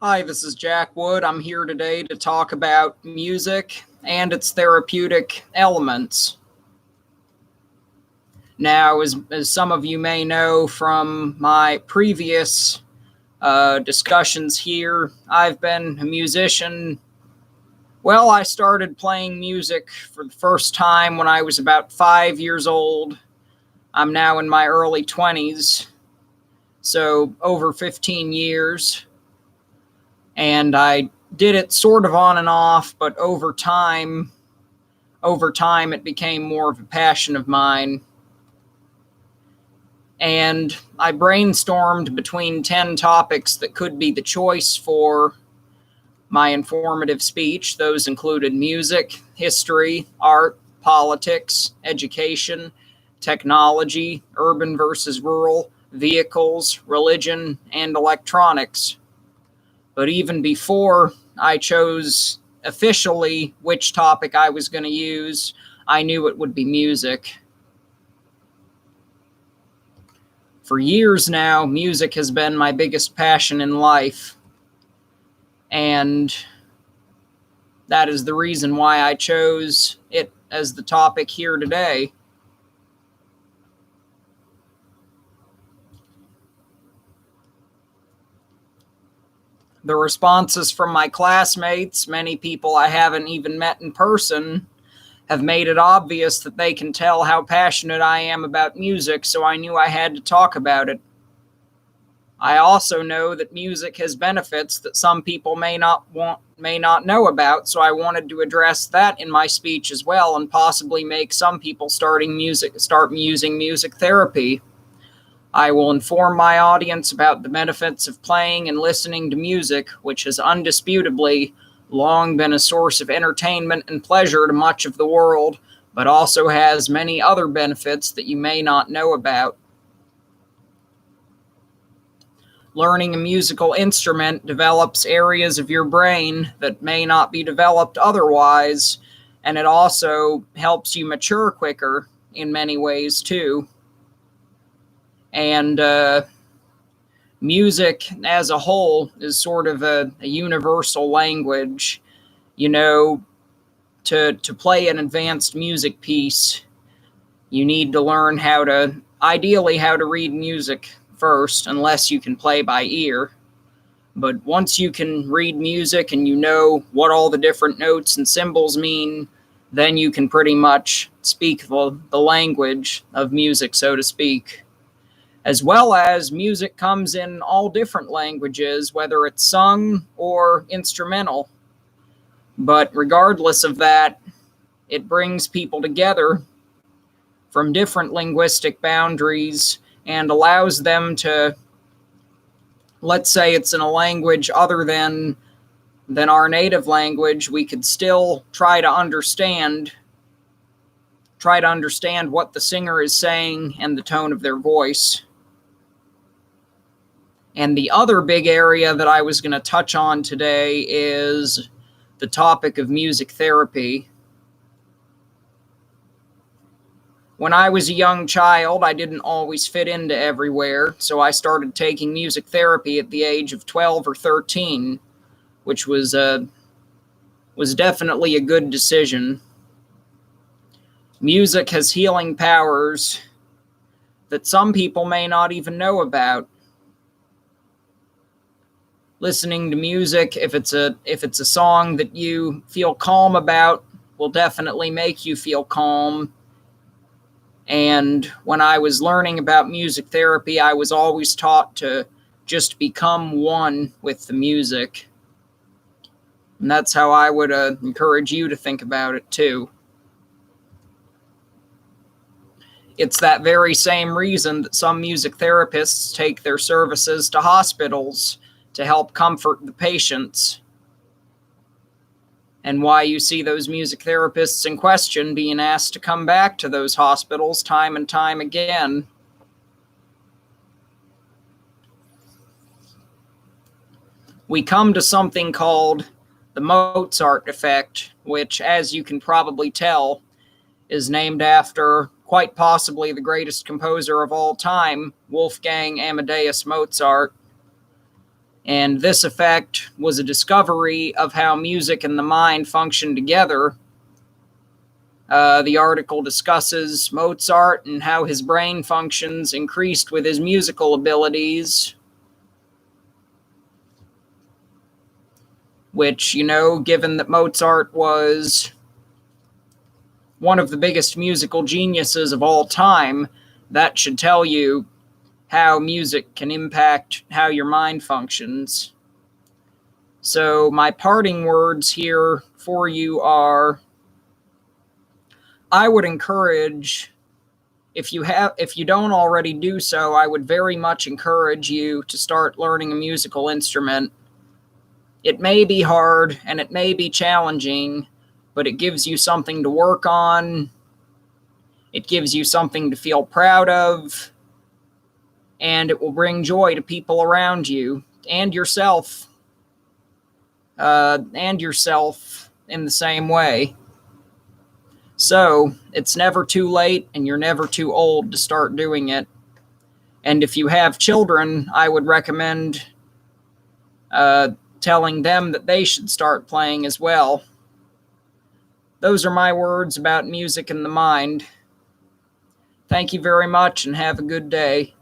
Hi, this is Jack Wood. I'm here today to talk about music and its therapeutic elements. Now, as some of you may know from my previous discussions here, I've been a musician. Well, I started playing music for the first time when I was about 5 years old. I'm now in my early 20s, so over 15 years. And I did it sort of on and off, but over time it became more of a passion of mine. And I brainstormed between 10 topics that could be the choice for my informative speech. Those included music, history, art, politics, education, technology, urban versus rural, vehicles, religion, and electronics. But even before I chose officially which topic I was going to use, I knew it would be music. For years now, music has been my biggest passion in life. And that is the reason why I chose it as the topic here today. The responses from my classmates, many people I haven't even met in person, have made it obvious that they can tell how passionate I am about music, so I knew I had to talk about it. I also know that music has benefits that some people may not know about, so I wanted to address that in my speech as well and possibly make some people start using music therapy. I will inform my audience about the benefits of playing and listening to music, which has undisputably long been a source of entertainment and pleasure to much of the world, but also has many other benefits that you may not know about. Learning a musical instrument develops areas of your brain that may not be developed otherwise, and it also helps you mature quicker in many ways too. And music as a whole is sort of a universal language. You know, to play an advanced music piece, you need to learn ideally how to read music first, unless you can play by ear. But once you can read music and you know what all the different notes and symbols mean, then you can pretty much speak the language of music, so to speak. As well as music comes in all different languages, whether it's sung or instrumental. But regardless of that, it brings people together from different linguistic boundaries and allows them to, let's say it's in a language other than our native language, we could still try to understand what the singer is saying and the tone of their voice. And the other big area that I was going to touch on today is the topic of music therapy. When I was a young child, I didn't always fit into everywhere, so I started taking music therapy at the age of 12 or 13, which was definitely a good decision. Music has healing powers that some people may not even know about. Listening to music, if it's a song that you feel calm about, will definitely make you feel calm. And when I was learning about music therapy, I was always taught to just become one with the music. And that's how I would encourage you to think about it too. It's that very same reason that some music therapists take their services to hospitals to help comfort the patients, and why you see those music therapists in question being asked to come back to those hospitals time and time again. We come to something called the Mozart effect, which, as you can probably tell, is named after quite possibly the greatest composer of all time, Wolfgang Amadeus Mozart. And this effect was a discovery of how music and the mind function together. The article discusses Mozart and how his brain functions increased with his musical abilities, which, given that Mozart was one of the biggest musical geniuses of all time, that should tell you how music can impact how your mind functions. So my parting words here for you are, I would encourage, if you don't already do so, I would very much encourage you to start learning a musical instrument. It may be hard and it may be challenging, but it gives you something to work on. It gives you something to feel proud of, and it will bring joy to people around you and yourself, in the same way. So it's never too late and you're never too old to start doing it. And if you have children, I would recommend telling them that they should start playing as well. Those are my words about music and the mind. Thank you very much and have a good day.